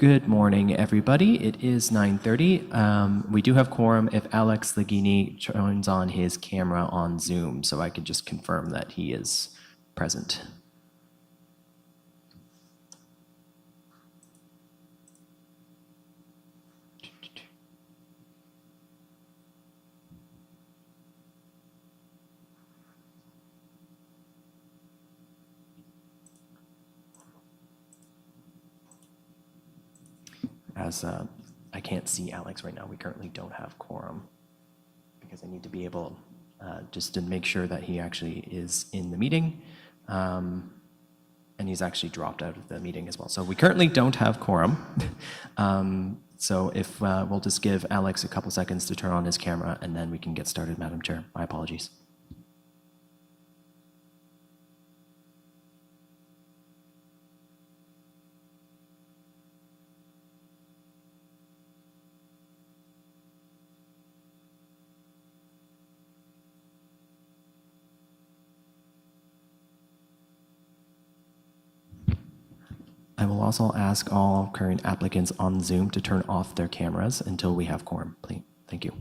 Good morning, everybody. It is 9:30. We do have quorum if Alex Lagini turns on his camera on Zoom, so I can just confirm that he is present. As I can't see Alex right now, we currently don't have quorum because I need to be able just to make sure that he actually is in the meeting. And he's actually dropped out of the meeting as well. So we currently don't have quorum. So if we'll just give Alex a couple seconds to turn on his camera and then we can get started, Madam Chair. My apologies. I will also ask all current applicants on Zoom to turn off their cameras until we have quorum, please. Thank you.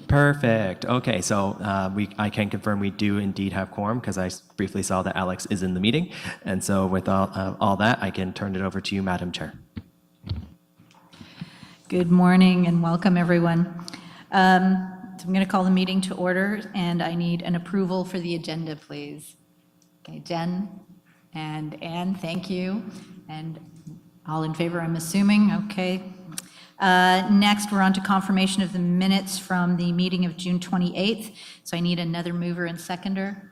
Perfect. Okay, so I can confirm we do indeed have quorum because I briefly saw that Alex is in the meeting. And so with all that, I can turn it over to you, Madam Chair. Good morning and welcome, everyone. So I'm going to call the meeting to order, and I need an approval for the agenda, please. Okay, Jen and Anne, thank you. And all in favor, I'm assuming. Okay. Next, we're on to confirmation of the minutes from the meeting of June 28th. So I need another mover and seconder.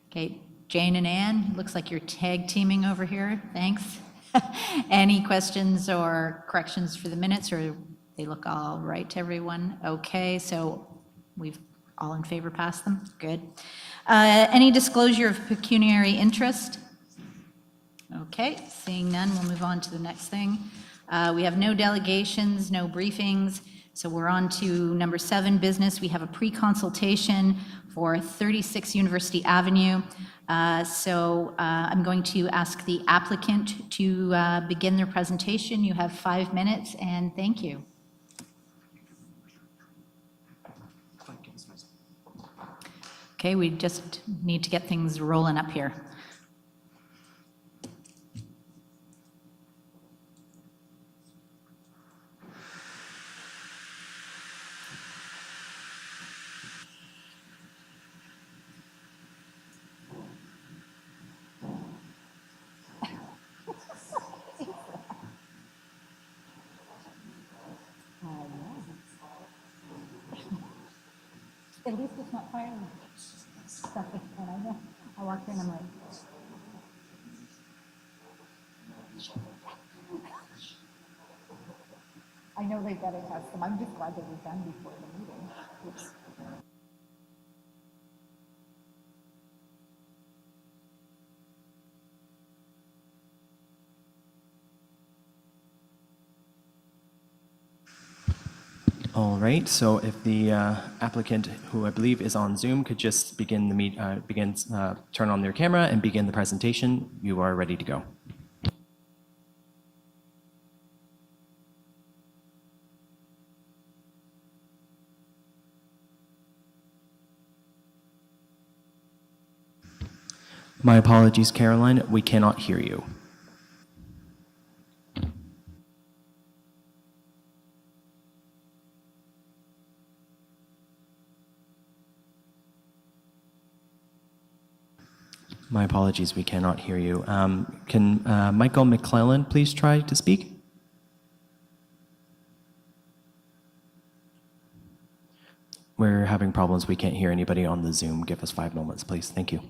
Okay, Jane and Anne, looks like you're tag teaming over here. Thanks. Any questions or corrections for the minutes, or they look all right to everyone? Okay, so we've all in favor passed them. Good. Any disclosure of pecuniary interest? Okay, seeing none, we'll move on to the next thing. We have no delegations, no briefings, so we're on to number 7, business. We have a pre-consultation for 36 University Avenue. I'm going to ask the applicant to begin their presentation. You have 5 minutes, and thank you. Okay, we just need to get things rolling up here. At least it's not firing stuff. And I know, I walked in, I'm like, I know they've got to test them. I'm just glad they were done before the meeting. Oops. All right, so if the applicant, who I believe is on Zoom, could just begin the turn on their camera and begin the presentation, you are ready to go. My apologies, Caroline. We cannot hear you. My apologies, we cannot hear you. Can Michael McClellan please try to speak? We're having problems. We can't hear anybody on the Zoom. Give us 5 moments, please. Thank you.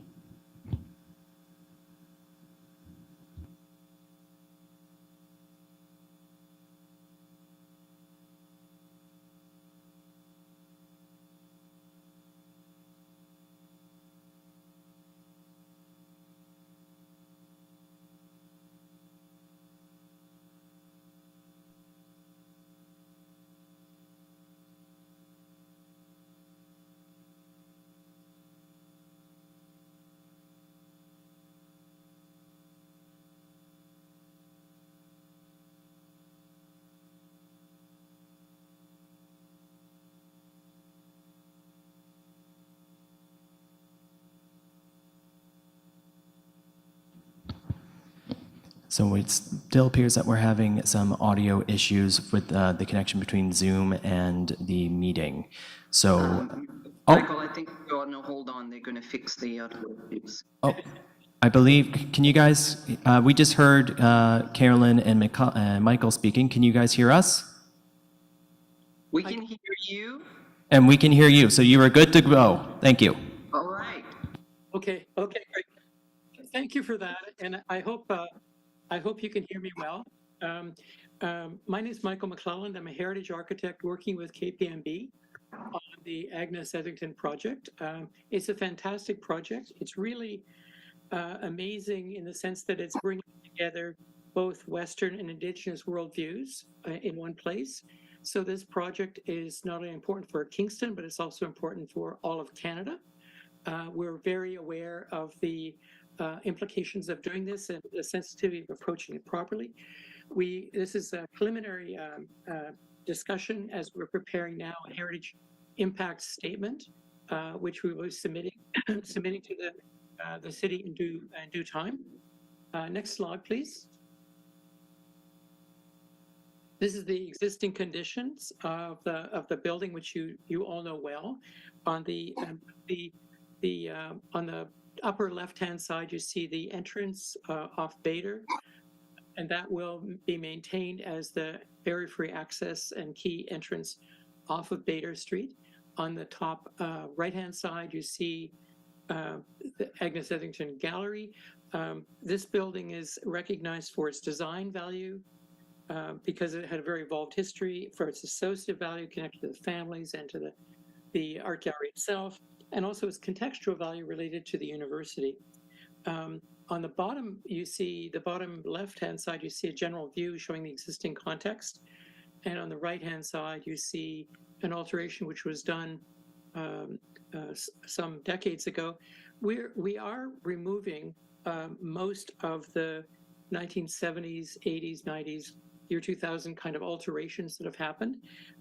So it still appears that we're having some audio issues with the connection between Zoom and the meeting. So, Michael, I think no, hold on. They're going to fix the audio issues. I believe, can you guys, we just heard Carolyn and Michael speaking. Can you guys hear us? We can hear you. And we can hear you. So you are good to go. Thank you. All right. Okay, great. Thank you for that, and I hope you can hear me well. My name is Michael McClelland. I'm a heritage architect working with KPMB on the Agnes Etherington project. It's a fantastic project. It's really amazing in the sense that it's bringing together both Western and Indigenous worldviews in one place. So this project is not only important for Kingston, but it's also important for all of Canada. We're very aware of the implications of doing this and the sensitivity of approaching it properly. This is a preliminary discussion as we're preparing now a heritage impact statement, which we will be submitting to the city in due time. Next slide, please. This is the existing conditions of the building, which you all know well. On the upper left-hand side, you see the entrance off Bader, and that will be maintained as the barrier-free access and key entrance off of Bader Street. On the top right-hand side, you see the Agnes Etherington Gallery. This building is recognized for its design value because it had a very evolved history, for its associative value connected to the families and to the art gallery itself, and also its contextual value related to the university. On the bottom, you see the bottom left-hand side, you see a general view showing the existing context. And on the right-hand side, you see an alteration which was done some decades ago. We are removing most of the 1970s, 80s, 90s, year 2000 kind of alterations that have happened,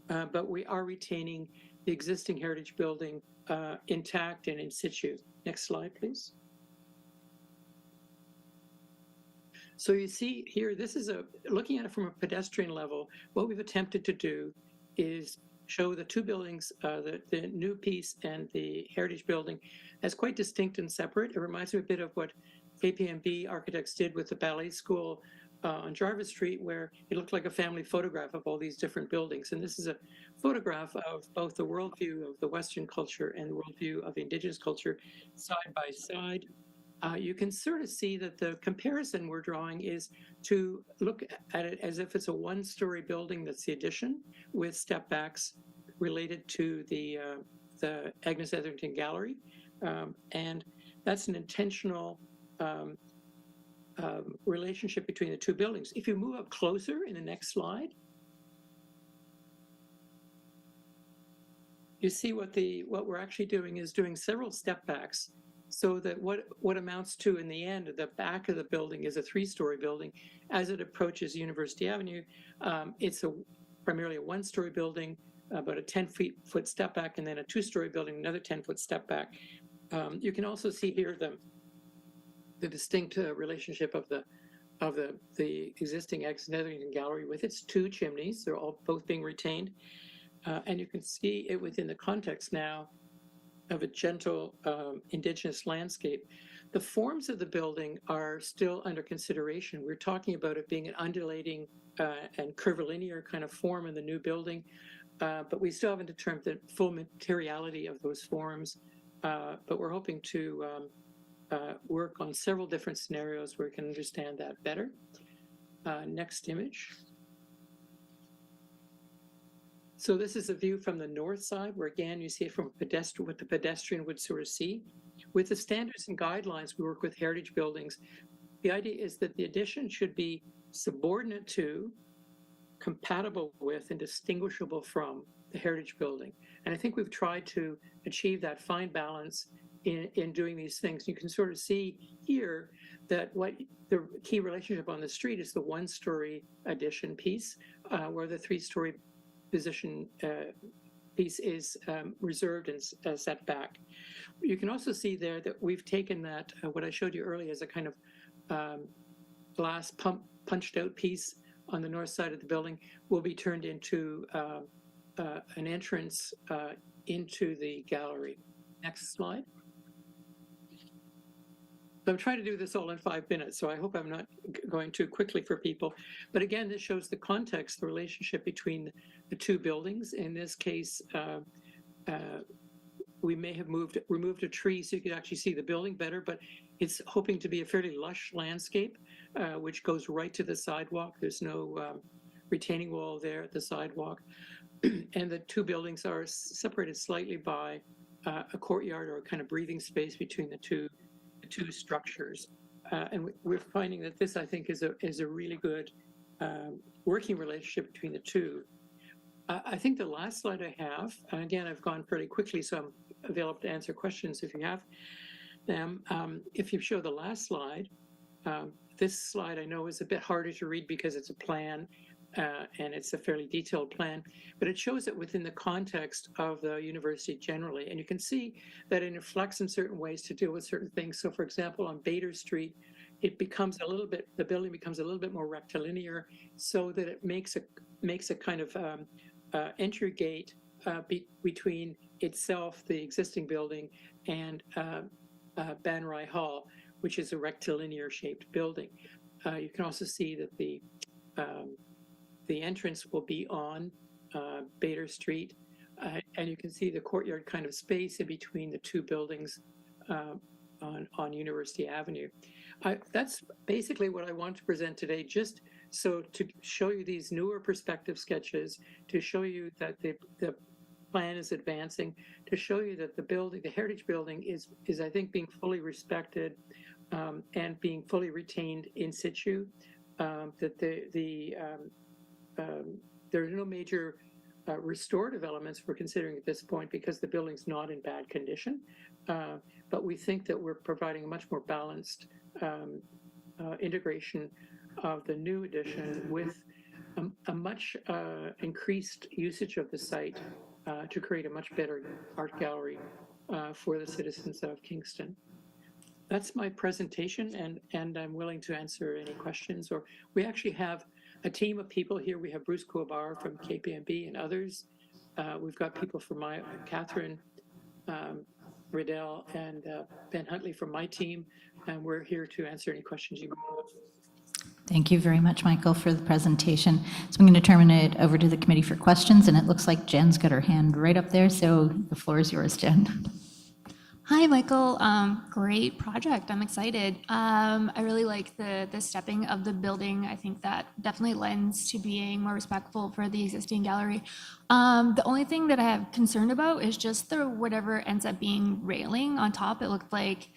but we are retaining the existing heritage building intact and in situ. Next slide, please. So you see here, this is looking at it from a pedestrian level, what we've attempted to do is show the two buildings, the new piece and the heritage building, as quite distinct and separate. It reminds me a bit of what KPMB architects did with the ballet school on Jarvis Street, where it looked like a family photograph of all these different buildings. And this is a photograph of both the worldview of the Western culture and the worldview of Indigenous culture side by side. You can sort of see that the comparison we're drawing is to look at it as if it's a one-story building that's the addition with step backs related to the Agnes Etherington Gallery. And that's an intentional relationship between the two buildings. If you move up closer in the next slide, you see what we're actually doing is doing several step backs, so that what amounts to, in the end, the back of the building is a three-story building. As it approaches University Avenue, it's primarily a one-story building, about a 10-foot step back, and then a two-story building, another 10-foot step back. You can also see here the distinct relationship of the existing ex-Netherington Gallery with its two chimneys. They're all both being retained. And you can see it within the context now of a gentle indigenous landscape. The forms of the building are still under consideration. We're talking about it being an undulating and curvilinear kind of form in the new building, but we still haven't determined the full materiality of those forms. But we're hoping to work on several different scenarios where we can understand that better. Next image. So this is a view from the north side, where again, you see it from pedestrian, what the pedestrian would sort of see. With the standards and guidelines, we work with heritage buildings. The idea is that the addition should be subordinate to, compatible with, and distinguishable from the heritage building. And I think we've tried to achieve that fine balance in doing these things. You can sort of see here that what the key relationship on the street is the one-story addition piece, where the three-story position piece is reserved and set back. You can also see there that we've taken that, what I showed you earlier as a kind of glass punched out piece on the north side of the building will be turned into an entrance into the gallery. Next slide. I'm trying to do this all in 5 minutes, so I hope I'm not going too quickly for people. But again, this shows the context, the relationship between the two buildings. In this case, we may have removed a tree so you could actually see the building better, but it's hoping to be a fairly lush landscape, which goes right to the sidewalk. There's no retaining wall there at the sidewalk. And the two buildings are separated slightly by a courtyard or a kind of breathing space between the two structures. And we're finding that this, I think, is a really good working relationship between the two. I think the last slide I have, and again, I've gone fairly quickly, so I'm available to answer questions if you have them. If you show the last slide, this slide I know is a bit harder to read because it's a plan and it's a fairly detailed plan, but it shows it within the context of the university generally. And you can see that it reflects in certain ways to deal with certain things. So for example, on Bader Street, it becomes a little bit, the building becomes a little bit more rectilinear so that it makes a kind of entry gate between itself, the existing building, and Banrai Hall, which is a rectilinear shaped building. You can also see that the entrance will be on Bader Street, and you can see the courtyard kind of space in between the two buildings on University Avenue. That's basically what I want to present today, just so to show you these newer perspective sketches, to show you that the plan is advancing, to show you that the building, the heritage building is I think being fully respected and being fully retained in situ, that there are no major restorative elements we're considering at this point because the building's not in bad condition. But we think that we're providing a much more balanced integration of the new addition with a much increased usage of the site to create a much better art gallery for the citizens of Kingston. That's my presentation, and I'm willing to answer any questions. Or we actually have a team of people here. We have Bruce Kuabar from KPMB and others. We've got people from Catherine Riddell and Ben Huntley from my team, and we're here to answer any questions you might have. Thank you very much, Michael, for the presentation. So I'm going to turn it over to the committee for questions, and it looks like Jen's got her hand right up there, so the floor is yours, Jen. Hi, Michael. Great project. I'm excited. I really like the stepping of the building. I think that definitely lends to being more respectful for the existing gallery. The only thing that I have concern about is just the whatever ends up being railing on top. It looked like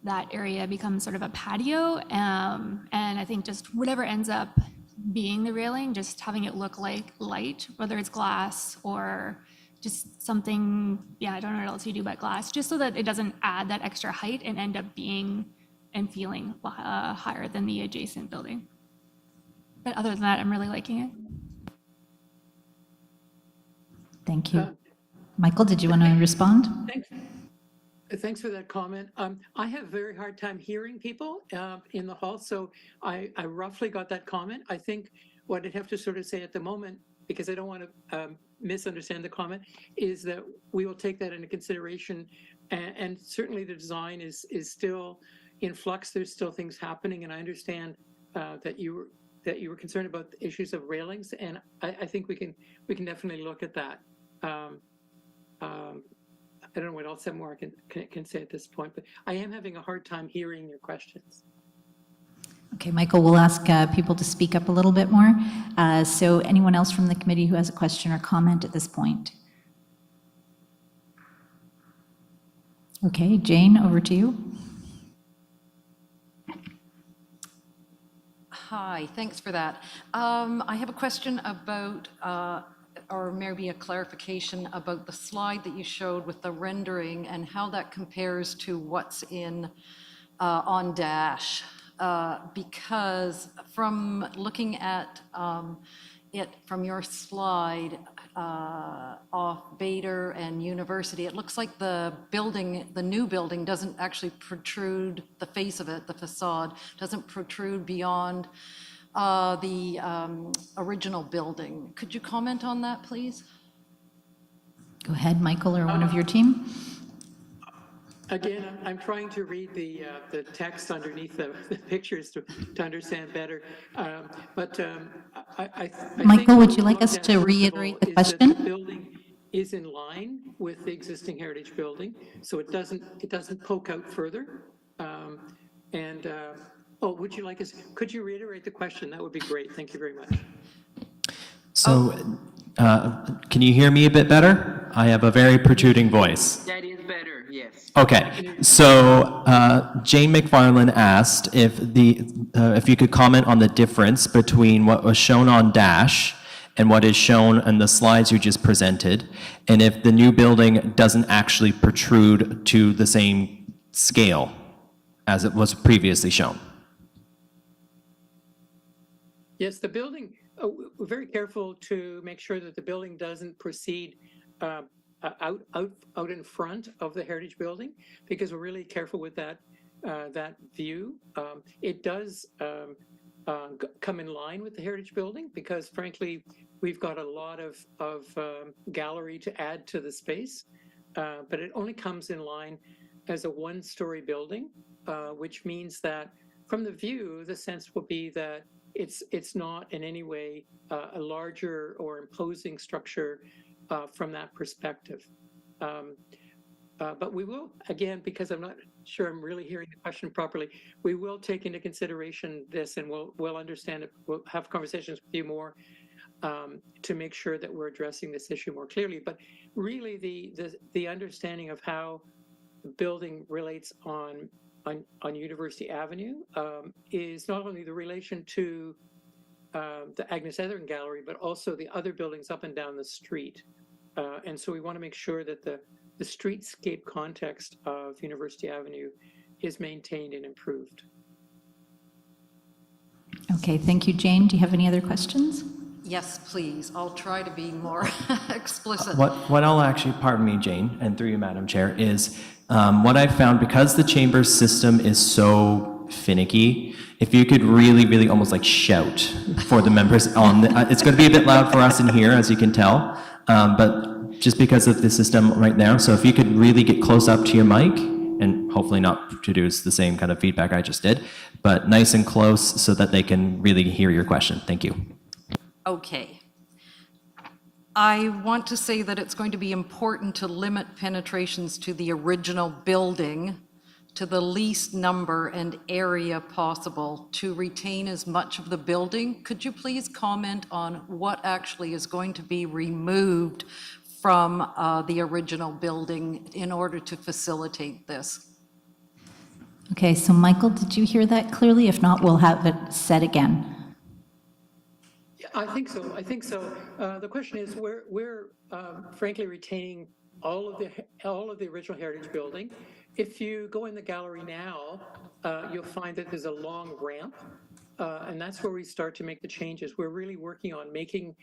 that area becomes sort of a patio. And I think just whatever ends up being the railing, just having it look like light, whether it's glass or just something, I don't know what else you do but glass, just so that it doesn't add that extra height and end up being and feeling higher than the adjacent building. But other than that, I'm really liking it. Thank you. Michael, did you want to respond? Thanks. Thanks for that comment. I have a very hard time hearing people in the hall, so I roughly got that comment. I think what I'd have to sort of say at the moment, because I don't want to misunderstand the comment, is that we will take that into consideration, and certainly the design is still in flux. There's still things happening, and I understand that you were concerned about the issues of railings, and I think we can definitely look at that. I don't know what else more I can say at this point, but I am having a hard time hearing your questions. Okay, Michael, we'll ask people to speak up a little bit more. So anyone else from the committee who has a question or comment at this point? Okay, Jane, over to you. Hi, thanks for that. I have a question about, or maybe a clarification about the slide that you showed with the rendering and how that compares to what's in on Dash. Because from looking at it from your slide off Bader and University, it looks like the building, the new building doesn't actually protrude, the face of it, the facade, doesn't protrude beyond the original building. Could you comment on that, please? Go ahead, Michael, or one of your team. Again, I'm trying to read the text underneath the pictures to understand better. I Michael, think would you like what us we to looked at, reiterate the first of all, is that question? the building is in line with the existing heritage building, so it doesn't poke out further. Oh, would you like us? Could you reiterate the question? That would be great. Thank you very much. So, can you hear me a bit better? I have a very protruding voice. That is better, yes. Okay, so Jane McFarland asked if you could comment on the difference between what was shown on Dash and what is shown in the slides you just presented, and if the new building doesn't actually protrude to the same scale as it was previously shown. Yes, the building, we're very careful to make sure that the building doesn't proceed out in front of the heritage building, because we're really careful with that view. It does come in line with the heritage building because, frankly, we've got a lot of gallery to add to the space, but it only comes in line as a one-story building, which means that from the view, the sense will be that it's not in any way a larger or imposing structure from that perspective. But we will, again, because I'm not sure I'm really hearing the question properly, we will take into consideration this, and we'll understand it. We'll have conversations with you more to make sure that we're addressing this issue more clearly. But really, the understanding of how the building relates on University Avenue is not only the relation to the Agnes Etherington Gallery, but also the other buildings up and down the street. And so we want to make sure that the streetscape context of University Avenue is maintained and improved. Okay, thank you, Jane. Do you have any other questions? Yes, please. I'll try to be more explicit. What I'll actually, pardon me, Jane, and through you, Madam Chair, is what I found, because the chamber system is so finicky, if you could really, really almost like shout for the members on the, it's going to be a bit loud for us in here, as you can tell, but just because of the system right now, so if you could really get close up to your mic, and hopefully not produce the same kind of feedback I just did, but nice and close so that they can really hear your question. Thank you. Okay. I want to say that it's going to be important to limit penetrations to the original building to the least number and area possible to retain as much of the building. Could you please comment on what actually is going to be removed from the original building in order to facilitate this? Okay, so Michael, did you hear that clearly? If not, we'll have it said again. I think so. The question is, we're frankly retaining all of the original heritage building. If you go in the gallery now, you'll find that there's a long ramp, and that's where we start to make the changes. We're really working on making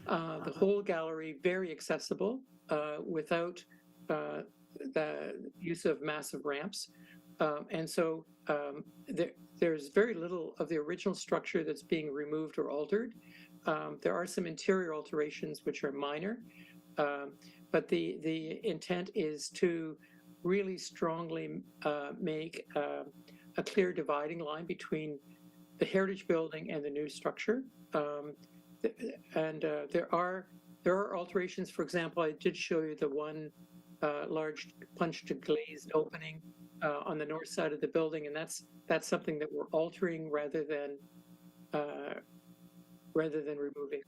the whole gallery very accessible without the use of massive ramps. And so there's very little of the original structure that's being removed or altered. There are some interior alterations which are minor, but the intent is to really strongly make a clear dividing line between the heritage building and the new structure. There are alterations. For example, I did show you the one large punched glazed opening on the north side of the building, and that's something that we're altering rather than removing.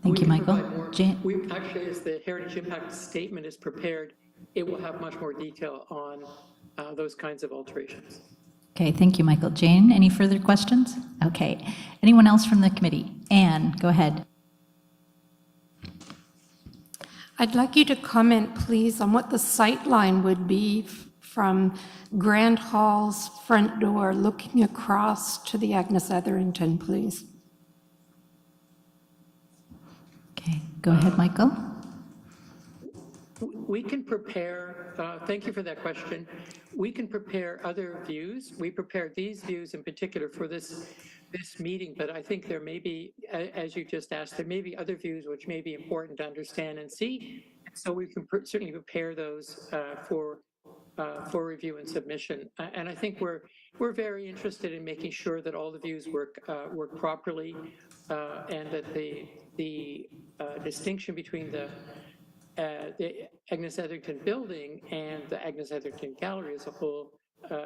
Thank you, We can Michael. provide more. Jane? We actually, as the heritage impact statement is prepared, it will have much more detail on those kinds of alterations. Okay, thank you, Michael. Jane, any further questions? Okay. Anyone else from the committee? Anne, go ahead. I'd like you to comment, please, on what the sight line would be from Grand Hall's front door looking across to the Agnes Etherington, please. Okay, go ahead, Michael. We can prepare, thank you for that question. We can prepare other views. We prepared these views in particular for this meeting, but I think there may be, as you just asked, there may be other views which may be important to understand and see. So we can certainly prepare those for review and submission. And I think we're very interested in making sure that all the views work properly, and that the distinction between the Agnes Etherington building and the Agnes Etherington Gallery as a whole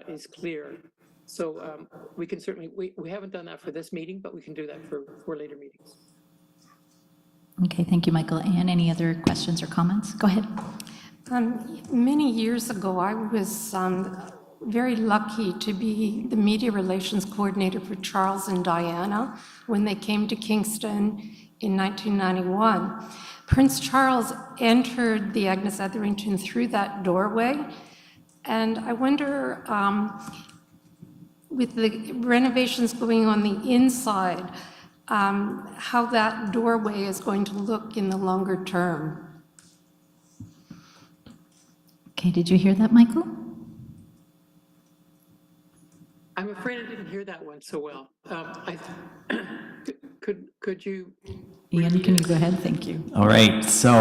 is clear. So we can certainly, we haven't done that for this meeting, but we can do that for later meetings. Okay, thank you, Michael. Anne, any other questions or comments? Go ahead. Many years ago, I was very lucky to be the media relations coordinator for Charles and Diana when they came to Kingston in 1991. Prince Charles entered the Agnes Etherington through that doorway, and I wonder, with the renovations going on the inside, how that doorway is going to look in the longer term. Okay, did you hear that, Michael? I'm afraid I didn't hear that one so well. Could you? Ian, can you go ahead? Thank you. All right, so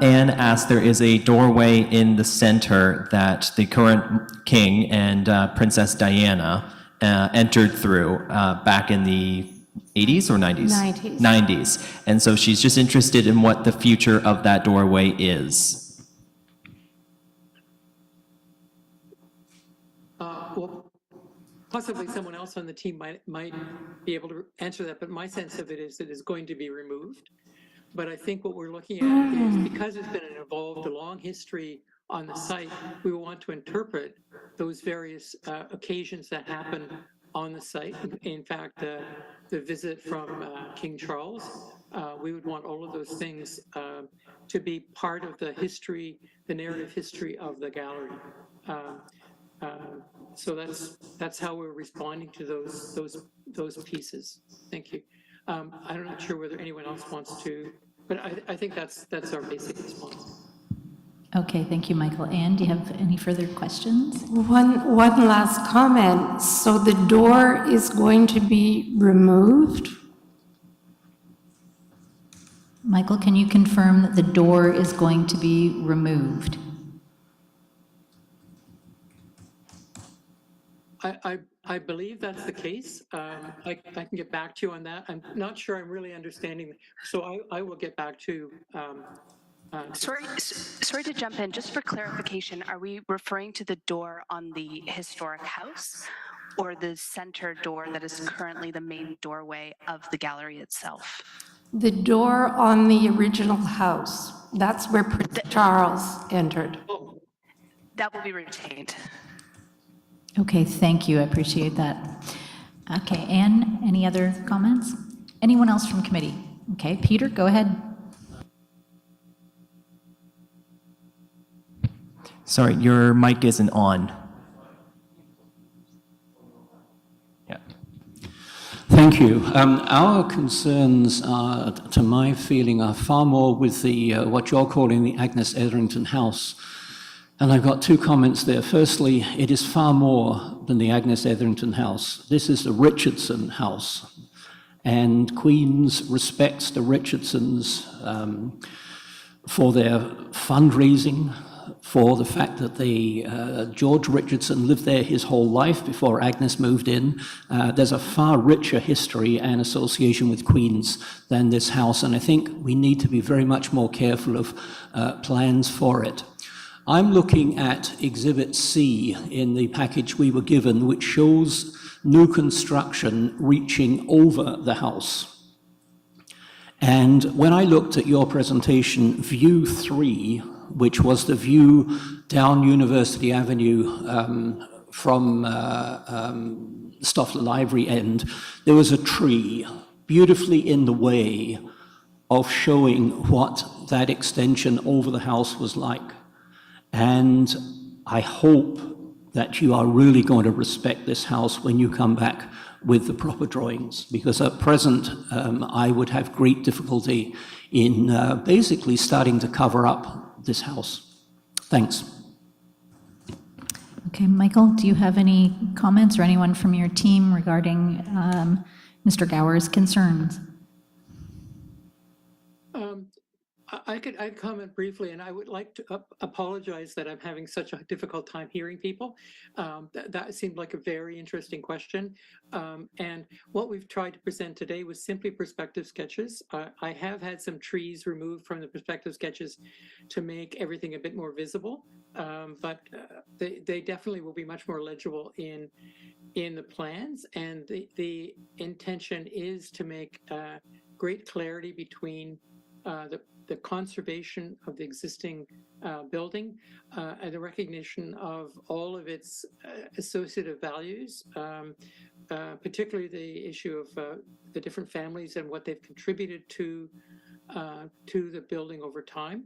Anne asked, there is a doorway in the center that the current king and Princess Diana entered through back in the 80s or 90s? 90s. 90s. And so she's just interested in what the future of that doorway is. Well, possibly someone else on the team might be able to answer that, but my sense of it is going to be removed. But I think what we're looking at is, because it's been an evolved, a long history on the site, we want to interpret those various occasions that happen on the site. In fact, the visit from King Charles, we would want all of those things to be part of the history, the narrative history of the gallery. So that's how we're responding to those pieces. Thank you. I'm not sure whether anyone else wants to, but I think that's our basic response. Okay, thank you, Michael. Anne, do you have any further questions? One last comment. So the door is going to be removed? Michael, can you confirm that the door is going to be removed? I believe that's the case. I can get back to you on that. I'm not sure I'm really understanding. So I will get back to. Sorry to jump in. Just for clarification, are we referring to the door on the historic house or the center door that is currently the main doorway of the gallery itself? The door on the original house. That's where Prince Charles entered. That will be retained. Okay, thank you. I appreciate that. Okay, Anne, any other comments? Anyone else from committee? Okay, Peter, go ahead. Sorry, your mic isn't on. Yeah. Thank you. Our concerns, to my feeling, are far more with the what you're calling the Agnes Etherington House. And I've got two comments there. Firstly, it is far more than the Agnes Etherington House. This is the Richardson House. And Queen's respects the Richardsons for their fundraising, for the fact that George Richardson lived there his whole life before Agnes moved in. There's a far richer history and association with Queen's than this house, and I think we need to be very much more careful of plans for it. I'm looking at Exhibit C in the package we were given, which shows new construction reaching over the house. And when I looked at your presentation, View 3, which was the view down University Avenue from Stoffler Library end, there was a tree beautifully in the way of showing what that extension over the house was like. And I hope that you are really going to respect this house when you come back with the proper drawings, because at present I would have great difficulty in basically starting to cover up this house. Thanks. Okay, Michael, do you have any comments or anyone from your team regarding Mr. Gower's concerns? I'd comment briefly, and I would like to apologize that I'm having such a difficult time hearing people. That seemed like a very interesting question. And what we've tried to present today was simply perspective sketches. I have had some trees removed from the perspective sketches to make everything a bit more visible, but they definitely will be much more legible in the plans. And the intention is to make great clarity between the conservation of the existing building and the recognition of all of its associative values, particularly the issue of the different families and what they've contributed to the building over time.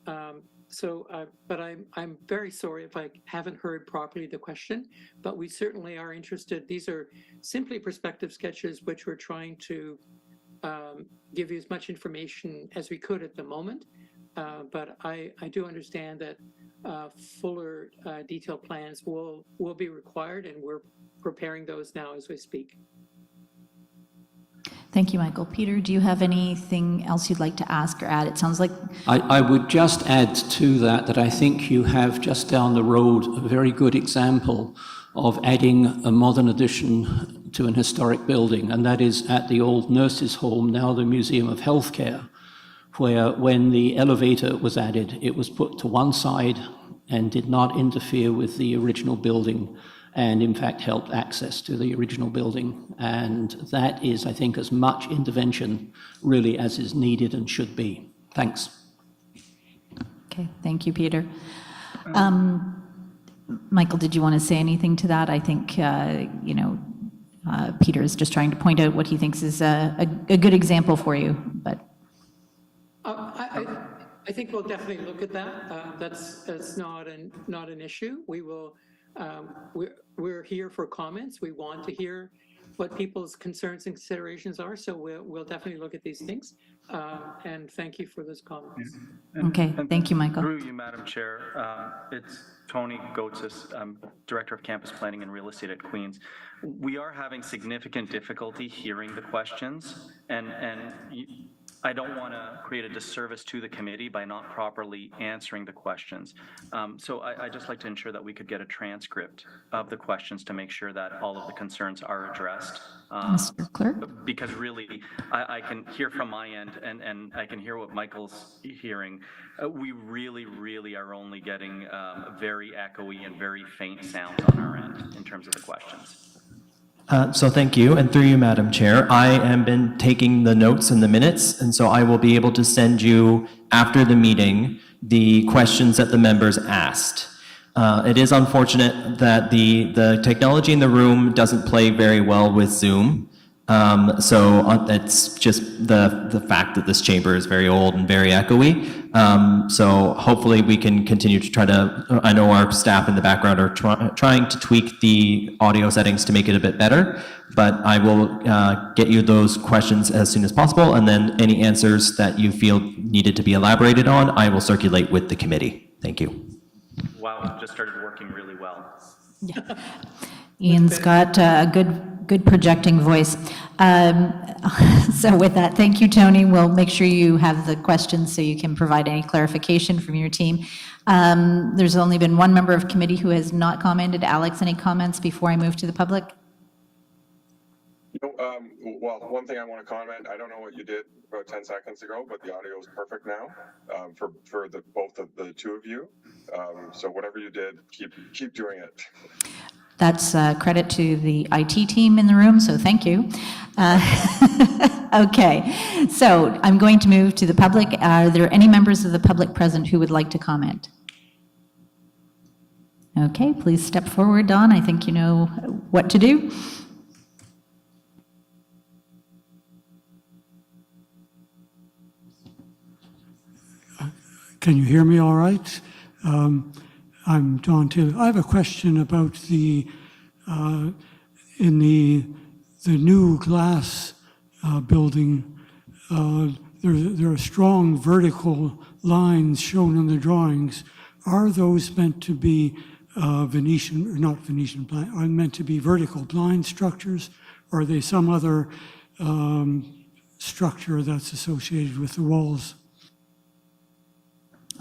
But I'm very sorry if I haven't heard properly the question, but we certainly are interested. These are simply perspective sketches which we're trying to give you as much information as we could at the moment, but I do understand that fuller detailed plans will be required, and we're preparing those now as we speak. Thank you, Michael. Peter, do you have anything else you'd like to ask or add? It sounds like... I would just add to that I think you have just down the road a very good example of adding a modern addition to an historic building, and that is at the old nurses' home, now the Museum of Healthcare, where when the elevator was added, it was put to one side and did not interfere with the original building, and in fact helped access to the original building. And that is, I think, as much intervention really as is needed and should be. Thanks. Okay, thank you, Peter. Michael, did you want to say anything to that? I think, Peter is just trying to point out what he thinks is a good example for you, but. I think we'll definitely look at that. That's not an issue. We will. We're here for comments. We want to hear what people's concerns and considerations are. So we'll definitely look at these things. And thank you for those comments. Okay, thank you, Michael. Through you, Madam Chair, it's Tony Goetz, Director of Campus Planning and Real Estate at Queen's. We are having significant difficulty hearing the questions, and I don't want to create a disservice to the committee by not properly answering the questions. So I just like to ensure that we could get a transcript of the questions to make sure that all of the concerns are addressed. Mr. Clerk? Because really, I can hear from my end, and I can hear what Michael's hearing. We really are only getting very echoey and very faint sounds on our end in terms of the questions. So thank you, and through you, Madam Chair, I have been taking the notes and the minutes, and so I will be able to send you, after the meeting, the questions that the members asked. It is unfortunate that the technology in the room doesn't play very well with Zoom, so it's just the fact that this chamber is very old and very echoey. So hopefully we can continue to try to, I know our staff in the background are trying to tweak the audio settings to make it a bit better, but I will get you those questions as soon as possible, and then any answers that you feel needed to be elaborated on, I will circulate with the committee. Thank you. Wow, it just started working really well. Ian's got a good projecting voice. So with that, thank you, Tony. We'll make sure you have the questions so you can provide any clarification from your team. There's only been one member of committee who has not commented. Alex, any comments before I move to the public? Well, one thing I want to comment, I don't know what you did about 10 seconds ago, but the audio is perfect now for both of the two of you. So whatever you did, keep doing it. That's credit to the IT team in the room, so thank you. Okay, so I'm going to move to the public. Are there any members of the public present who would like to comment? Okay, please step forward, Don. I think you know what to do. Can you hear me all right? I'm Don Taylor. I have a question about the in the new glass building. There are strong vertical lines shown in the drawings. Are those meant to be Venetian, or not Venetian blind, are meant to be vertical blind structures, or are they some other structure that's associated with the walls?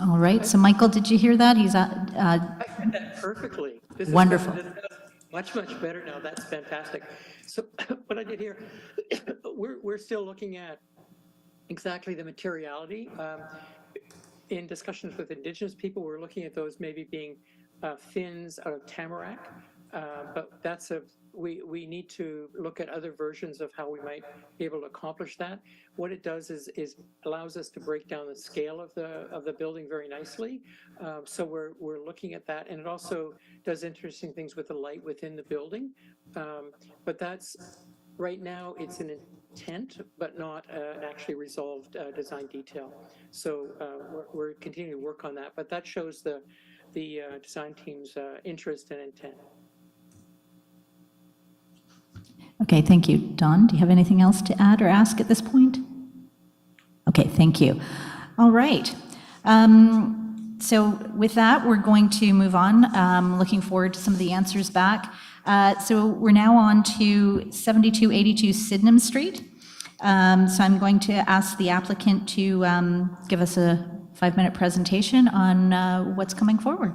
All right, so Michael, did you hear that? He's I heard that perfectly. This is wonderful. Much better now. That's fantastic. So what I did here, we're still looking at exactly the materiality. In discussions with Indigenous people, we're looking at those maybe being fins out of tamarack, but we need to look at other versions of how we might be able to accomplish that. What it does is allows us to break down the scale of the building very nicely. So we're looking at that, and it also does interesting things with the light within the building. But that's right now it's an intent, but not an actually resolved design detail. So we're continuing to work on that, but that shows the design team's interest and intent. Okay, thank you. Don, do you have anything else to add or ask at this point? Okay, thank you. All right. So with that, we're going to move on. Looking forward to some of the answers back. So we're now on to 7282 Sydenham Street. So I'm going to ask the applicant to give us a 5-minute presentation on what's coming forward.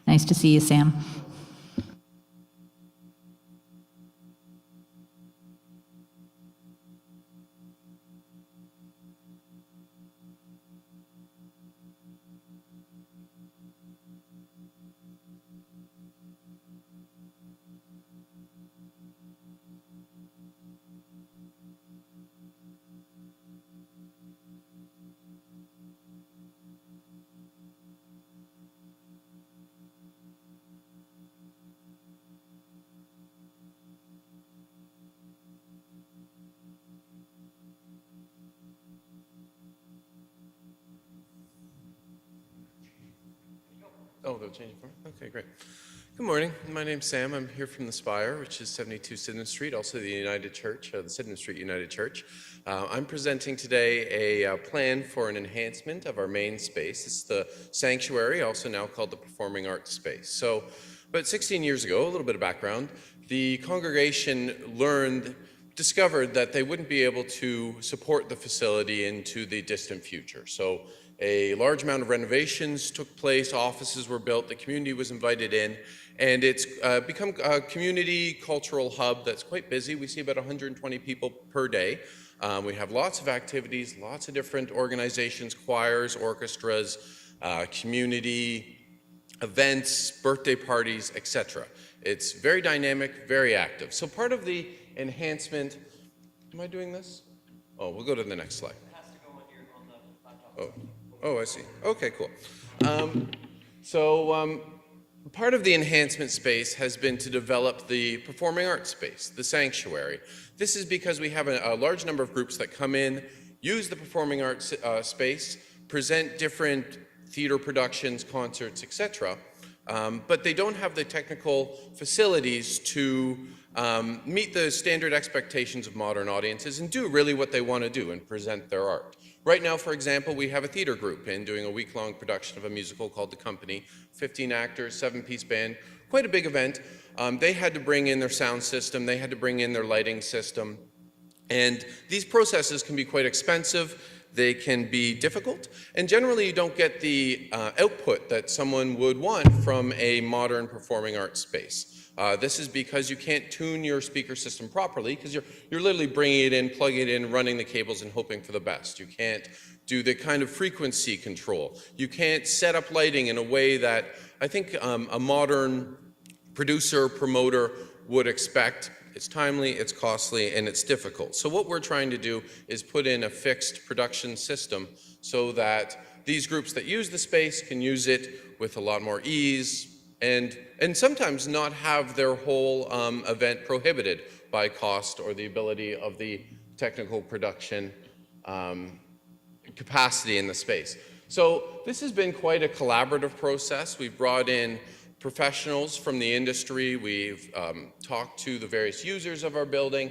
Nice to see you, Sam. Oh, they'll change it for me? Okay, great. Good morning. My name's Sam. I'm here from the Spire, which is 72 Sydenham Street, also the United Church, the Sydenham Street United Church. I'm presenting today a plan for an enhancement of our main space. It's the sanctuary, also now called the Performing Arts Space. So about 16 years ago, a little bit of background, the congregation discovered that they wouldn't be able to support the facility into the distant future. So a large amount of renovations took place, offices were built, the community was invited in, and it's become a community cultural hub that's quite busy. We see about 120 people per day. We have lots of activities, lots of different organizations, choirs, orchestras, community events, birthday parties, etc. It's very dynamic, very active. So part of the enhancement, am I doing this? Oh, we'll go to the next slide. It has to go on here on the laptop. Oh, I see. Okay, cool. Part of the enhancement space has been to develop the performing arts space, the sanctuary. This is because we have a large number of groups that come in, use the performing arts space, present different theater productions, concerts, etc., but they don't have the technical facilities to meet the standard expectations of modern audiences and do really what they want to do and present their art. Right now, for example, we have a theater group in doing a week-long production of a musical called The Company, 15 actors, 7-piece band, quite a big event. They had to bring in their sound system, they had to bring in their lighting system, and these processes can be quite expensive, they can be difficult, and generally you don't get the output that someone would want from a modern performing arts space. This is because you can't tune your speaker system properly because you're literally bringing it in, plugging it in, running the cables and hoping for the best. You can't do the kind of frequency control. You can't set up lighting in a way that I think a modern producer, promoter would expect. It's timely, it's costly, and it's difficult. So what we're trying to do is put in a fixed production system so that these groups that use the space can use it with a lot more ease, and sometimes not have their whole event prohibited by cost or the ability of the technical production capacity in the space. So this has been quite a collaborative process. We've brought in professionals from the industry. We've talked to the various users of our building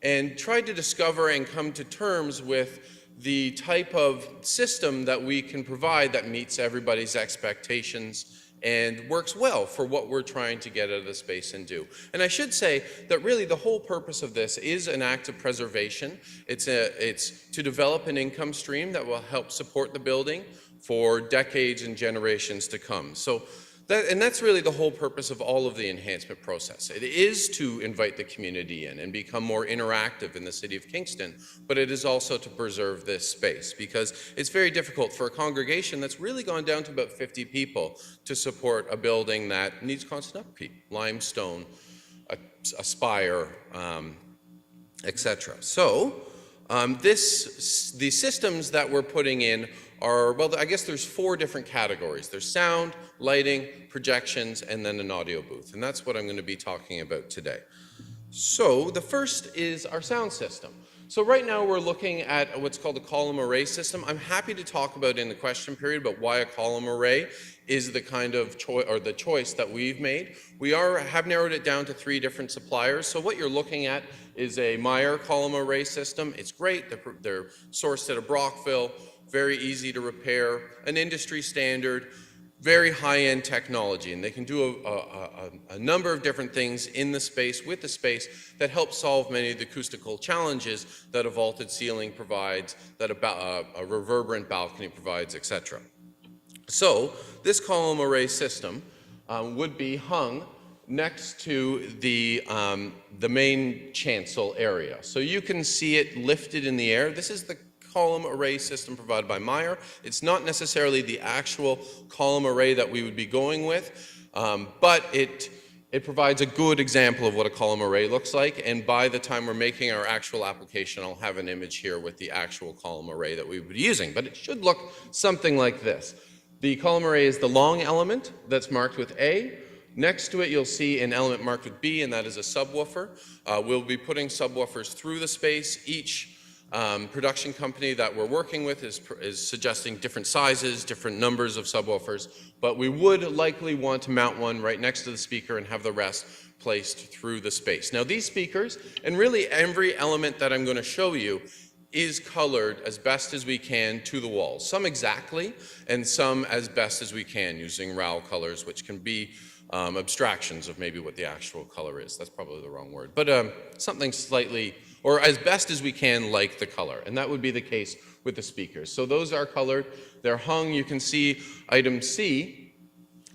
and tried to discover and come to terms with the type of system that we can provide that meets everybody's expectations and works well for what we're trying to get out of the space and do. And I should say that really the whole purpose of this is an act of preservation. It's to develop an income stream that will help support the building for decades and generations to come. So that's really the whole purpose of all of the enhancement process. It is to invite the community in and become more interactive in the city of Kingston, but it is also to preserve this space because it's very difficult for a congregation that's really gone down to about 50 people to support a building that needs constant upkeep, limestone, a spire, etc. So the systems that we're putting in are, well, I guess there's 4 different categories. There's sound, lighting, projections, and then an audio booth. And that's what I'm going to be talking about today. So the first is our sound system. So right now we're looking at what's called a column array system. I'm happy to talk about in the question period about why a column array is the kind of choice that we've made. We have narrowed it down to 3 different suppliers. So what you're looking at is a Meyer column array system. It's great. They're sourced out of Brockville. Very easy to repair, an industry standard, very high-end technology, and they can do a number of different things in the space, with the space, that help solve many of the acoustical challenges that a vaulted ceiling provides, that a reverberant balcony provides, etc. So this column array system would be hung next to the main chancel area. So you can see it lifted in the air. This is the column array system provided by Meyer. It's not necessarily the actual column array that we would be going with, but it provides a good example of what a column array looks like, and by the time we're making our actual application, I'll have an image here with the actual column array that we would be using, but it should look something like this. The column array is the long element that's marked with A. Next to it, you'll see an element marked with B, and that is a subwoofer. We'll be putting subwoofers through the space. Each production company that we're working with is suggesting different sizes, different numbers of subwoofers, but we would likely want to mount one right next to the speaker and have the rest placed through the space. Now these speakers, and really every element that I'm going to show you, is colored as best as we can to the walls. Some exactly, and some as best as we can using RAL colors, which can be abstractions of maybe what the actual color is. That's probably the wrong word, but something slightly, or as best as we can, like the color. And that would be the case with the speakers. So those are colored, they're hung. You can see item C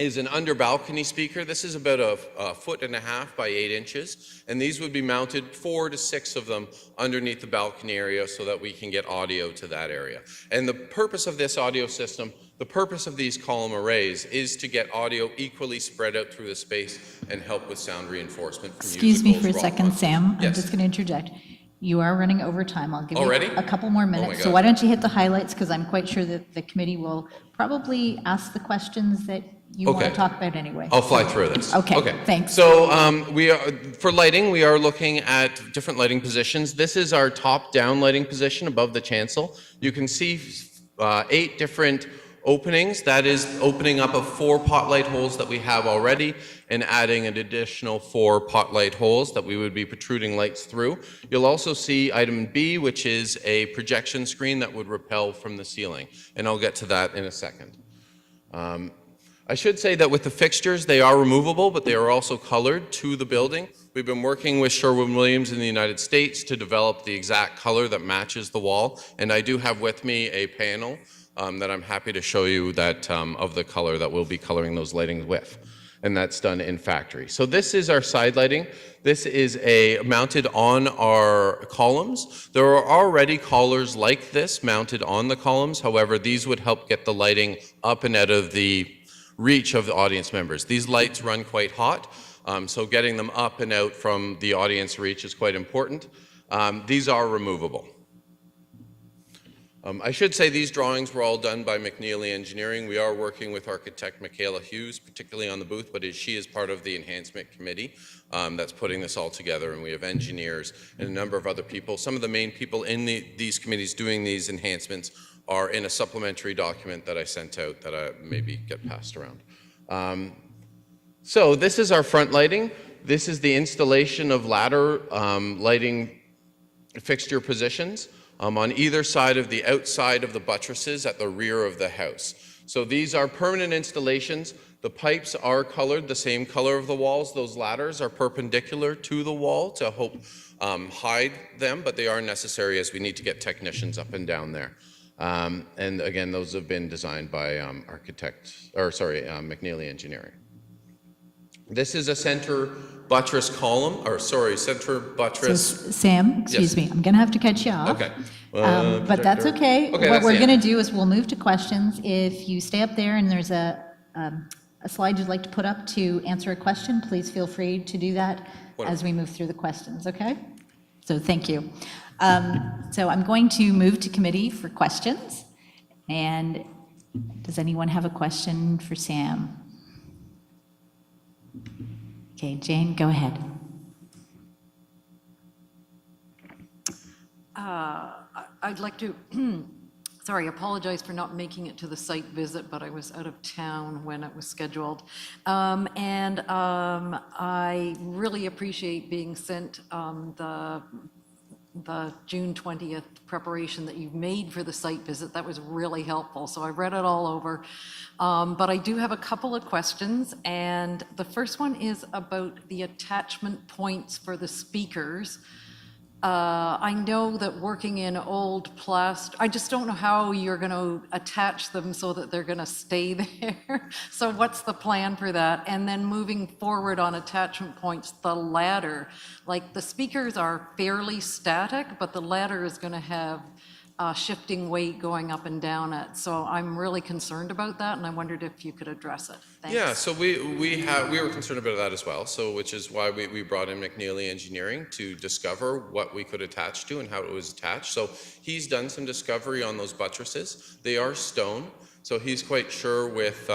is an under balcony speaker. This is about a 1.5 feet by 8 inches. And these would be mounted, 4 to 6 of them, underneath the balcony area so that we can get audio to that area. And the purpose of this audio system, the purpose of these column arrays, is to get audio equally spread out through the space and help with sound reinforcement. Excuse me for a second, rock. Sam. Yes. I'm just going to interject. You are running over time. I'll give Already? you a couple more minutes. So God. why don't you hit the highlights, because I'm quite sure that the committee will probably ask the questions that you want Okay. to talk about anyway. I'll fly through this. Okay, thanks. So for lighting, we are looking at different lighting positions. This is our top-down lighting position above the chancel. You can see 8 different openings. That is opening up of 4 pot light holes that we have already and adding an additional 4 pot light holes that we would be protruding lights through. You'll also see item B, which is a projection screen that would repel from the ceiling. And I'll get to that in a second. I should say that with the fixtures, they are removable, but they are also colored to the building. We've been working with Sherwin-Williams in the United States to develop the exact color that matches the wall. And I do have with me a panel that I'm happy to show you that of the color that we'll be coloring those lightings with. And that's done in factory. So this is our side lighting. This is mounted on our columns. There are already collars like this mounted on the columns. However, these would help get the lighting up and out of the reach of the audience members. These lights run quite hot, so getting them up and out from the audience reach is quite important. These are removable. I should say these drawings were all done by McNeely Engineering. We are working with architect Michaela Hughes, particularly on the booth, but she is part of the enhancement committee that's putting this all together, and we have engineers and a number of other people. Some of the main people in these committees doing these enhancements are in a supplementary document that I sent out that I maybe get passed around. So this is our front lighting. This is the installation of ladder lighting fixture positions on either side of the outside of the buttresses at the rear of the house. So these are permanent installations. The pipes are colored the same color of the walls. Those ladders are perpendicular to the wall to help hide them, but they are necessary as we need to get technicians up and down there. And again, those have been designed by McNeely Engineering. This is a center buttress column, center buttress. So, Sam, excuse me, I'm going to have to cut you off. Okay. But that's okay. Okay, What that's we're the going to end. do is we'll move to questions. If you stay up there and there's a slide you'd like to put up to answer a question, please feel free to do that as we move through the questions, okay? So thank you. So I'm going to move to committee for questions. And does anyone have a question for Sam? Okay, Jane, go ahead. I'd like to, sorry, apologize for not making it to the site visit, but I was out of town when it was scheduled. I really appreciate being sent the June 20th preparation that you've made for the site visit. That was really helpful. So I read it all over. But I do have a couple of questions. And the first one is about the attachment points for the speakers. I know that working in old plastic, I just don't know how you're going to attach them so that they're going to stay there. So what's the plan for that? And then moving forward on attachment points, the ladder, like the speakers are fairly static, but the ladder is going to have shifting weight going up and down it. So I'm really concerned about that, and I wondered if you could address it. Thanks. Yeah, so we were concerned about that as well. So which is why we brought in McNeely Engineering to discover what we could attach to and how it was attached. So he's done some discovery on those buttresses. They are stone, so he's quite sure with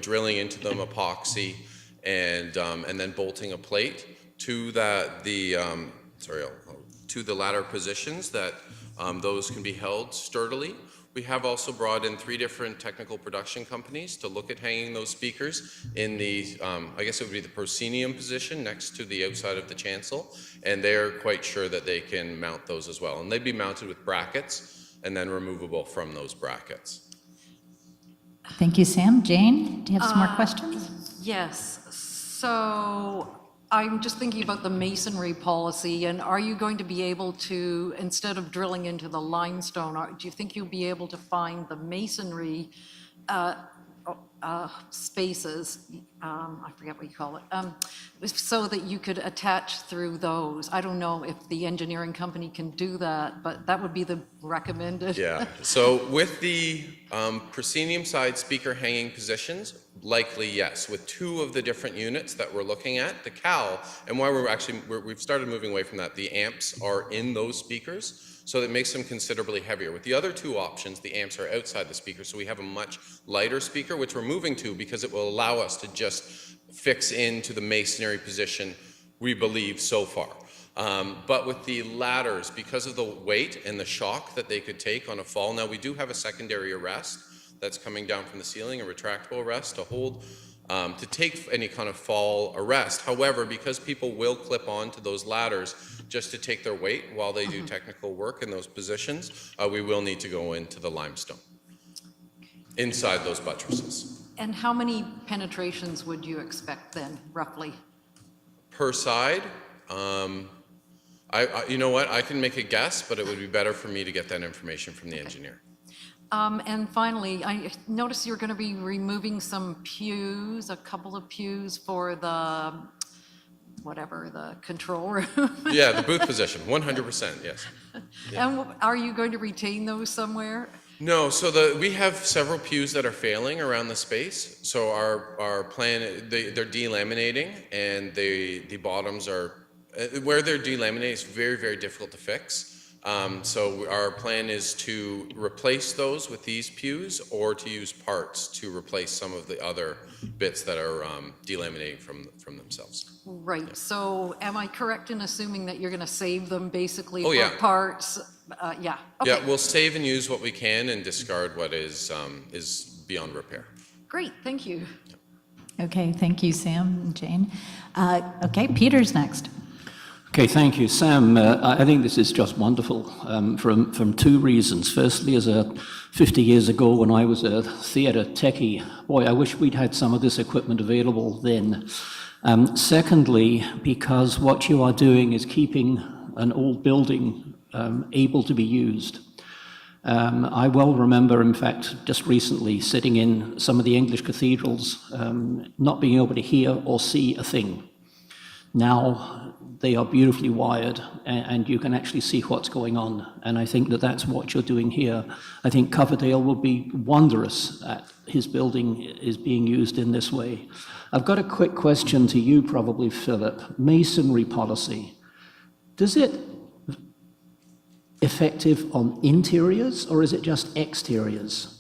drilling into them epoxy and then bolting a plate to to the ladder positions that those can be held sturdily. We have also brought in 3 different technical production companies to look at hanging those speakers in the, I guess it would be the proscenium position next to the outside of the chancel, and they're quite sure that they can mount those as well. And they'd be mounted with brackets and then removable from those brackets. Thank you, Sam. Jane, do you have some more questions? Yes. So I'm just thinking about the masonry policy, and are you going to be able to, instead of drilling into the limestone, do you think you'll be able to find the masonry spaces, I forget what you call it, so that you could attach through those? I don't know if the engineering company can do that, but that would be the recommended. Yeah, so with the proscenium side speaker hanging positions, likely yes. With 2 of the different units that we're looking at, the CAL, and why we've started moving away from that, the amps are in those speakers. So that makes them considerably heavier. With the other two options, the amps are outside the speaker, so we have a much lighter speaker, which we're moving to because it will allow us to just fix into the masonry position we believe so far. But with the ladders, because of the weight and the shock that they could take on a fall, now we do have a secondary arrest that's coming down from the ceiling, a retractable arrest to hold, to take any kind of fall arrest. However, because people will clip on to those ladders just to take their weight while they do technical work in those positions, we will need to go into the limestone inside those buttresses. And how many penetrations would you expect then, roughly? Per side, you know what, I can make a guess, but it would be better for me to get that information from the engineer. And finally, I noticed you're going to be removing some pews, a couple of pews for the, whatever, the control room. Yeah, the booth position, 100%, yes. Yeah. And are you going to retain those somewhere? No, so we have several pews that are failing around the space. So our plan, they're delaminating, and the bottoms are, where they're delaminating, it's very, very difficult to fix. So our plan is to replace those with these pews, or to use parts to replace some of the other bits that are delaminating from themselves. Right, yeah. So am I correct in assuming that you're going to save them basically for yeah. parts? Yeah. Okay. Yeah, we'll save and use what we can and discard what is beyond repair. Great, thank you. Okay, thank you, Sam and Jane. Okay, Peter's next. Okay, thank you, Sam. I think this is just wonderful from two reasons. Firstly, as 50 years ago when I was a theatre techie, boy, I wish we'd had some of this equipment available then. Secondly, because what you are doing is keeping an old building able to be used. I well remember, in fact, just recently sitting in some of the English cathedrals, not being able to hear or see a thing. Now they are beautifully wired, and you can actually see what's going on. And I think that that's what you're doing here. I think Coverdale will be wondrous at his building is being used in this way. I've got a quick question to you, probably, Philip. Masonry policy. Does it effective on interiors, or is it just exteriors?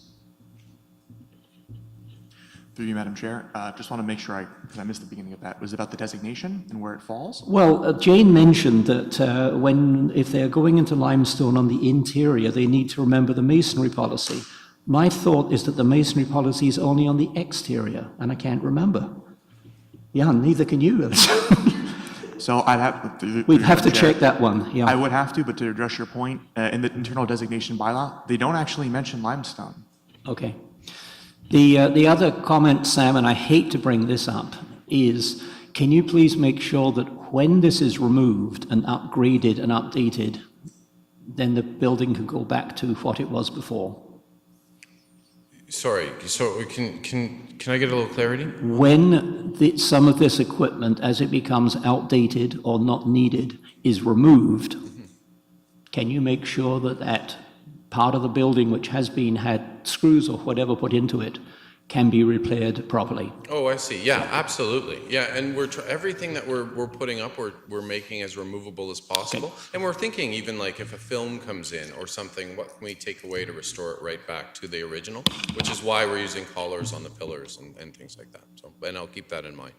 Through you, Madam Chair. Just want to make sure because I missed the beginning of that, was it about the designation and where it falls? Well, Jane mentioned that if they're going into limestone on the interior, they need to remember the masonry policy. My thought is that the masonry policy is only on the exterior, and I can't remember. Yeah, neither can you. So I'd have we'd have to check that one. Yeah, I would have to, but to address your point, in the internal designation bylaw, they don't actually mention limestone. Okay. The other comment, Sam, and I hate to bring this up, is can you please make sure that when this is removed and upgraded and updated, then the building can go back to what it was before? Sorry, so can I get a little clarity? When some of this equipment, as it becomes outdated or not needed, is removed, can you make sure that that part of the building which has had screws or whatever put into it can be repaired properly? Oh, I see. Yeah, absolutely. Yeah, and everything that we're putting up, we're making as removable as possible. Okay. And we're thinking even like if a film comes in or something, what can we take away to restore it right back to the original? Which is why we're using collars on the pillars and things like that. So, and I'll keep that in mind.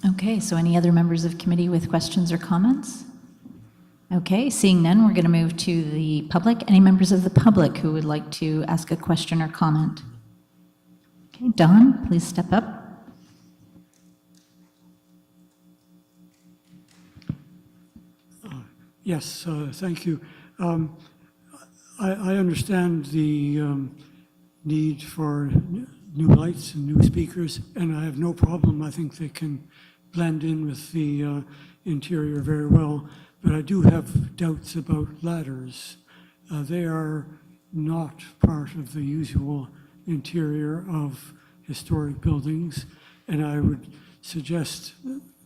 Okay, so any other members of committee with questions or comments? Okay, seeing none, we're going to move to the public. Any members of the public who would like to ask a question or comment? Okay, Don, please step up. Yes, thank you. I understand the need for new lights and new speakers, and I have no problem. I think they can blend in with the interior very well. But I do have doubts about ladders. They are not part of the usual interior of historic buildings, and I would suggest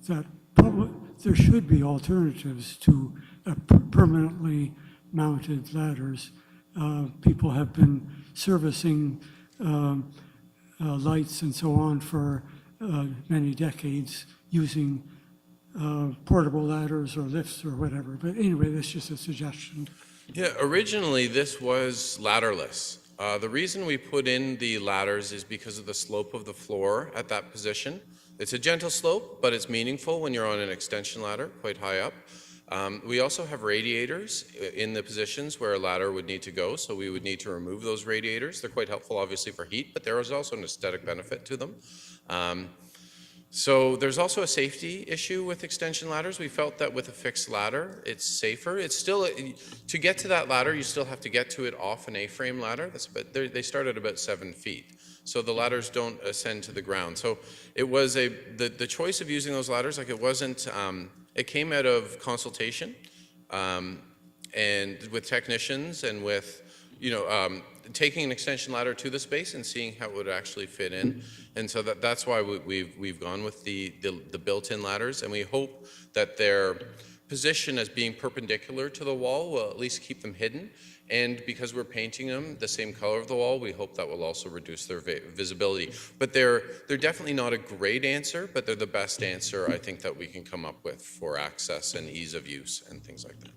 that there should be alternatives to permanently mounted ladders. People have been servicing lights and so on for many decades using portable ladders or lifts or whatever. But anyway, that's just a suggestion. Yeah, originally this was ladderless. The reason we put in the ladders is because of the slope of the floor at that position. It's a gentle slope, but it's meaningful when you're on an extension ladder quite high up. We also have radiators in the positions where a ladder would need to go, so we would need to remove those radiators. They're quite helpful, obviously, for heat, but there is also an aesthetic benefit to them. So there's also a safety issue with extension ladders. We felt that with a fixed ladder, it's safer. It's still, to get to that ladder, you still have to get to it off an A-frame ladder. They start at about 7 feet. So the ladders don't ascend to the ground. So it was the choice of using those ladders, like it wasn't, it came out of consultation and with technicians and with, taking an extension ladder to the space and seeing how it would actually fit in. And so that's why we've gone with the built-in ladders, and we hope that their position as being perpendicular to the wall will at least keep them hidden. And because we're painting them the same color of the wall, we hope that will also reduce their visibility. But they're definitely not a great answer, but they're the best answer I think that we can come up with for access and ease of use and things like that.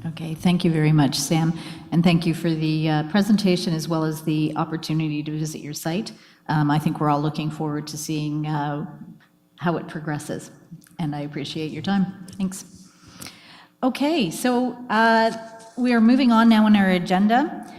Okay, thank you very much, Sam. And thank you for the presentation as well as the opportunity to visit your site. I think we're all looking forward to seeing how it progresses. And I appreciate your time. Thanks. Okay, so we are moving on now on our agenda.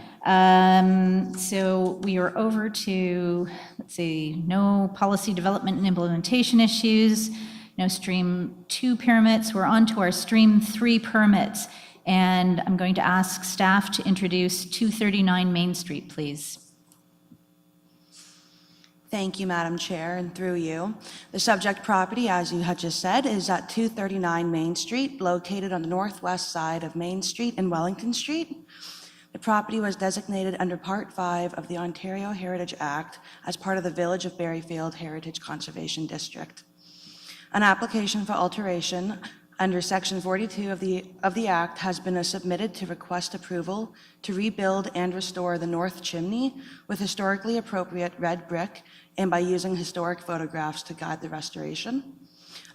So we are over to, let's see, no policy development and implementation issues, no Stream 2 permits. We're on to our Stream 3 permits. And I'm going to ask staff to introduce 239 Main Street, please. Thank you, Madam Chair, and through you. The subject property, as you had just said, is at 239 Main Street, located on the northwest side of Main Street and Wellington Street. The property was designated under Part 5 of the Ontario Heritage Act as part of the Village of Berryfield Heritage Conservation District. An application for alteration under Section 42 of the Act has been submitted to request approval to rebuild and restore the north chimney with historically appropriate red brick and by using historic photographs to guide the restoration.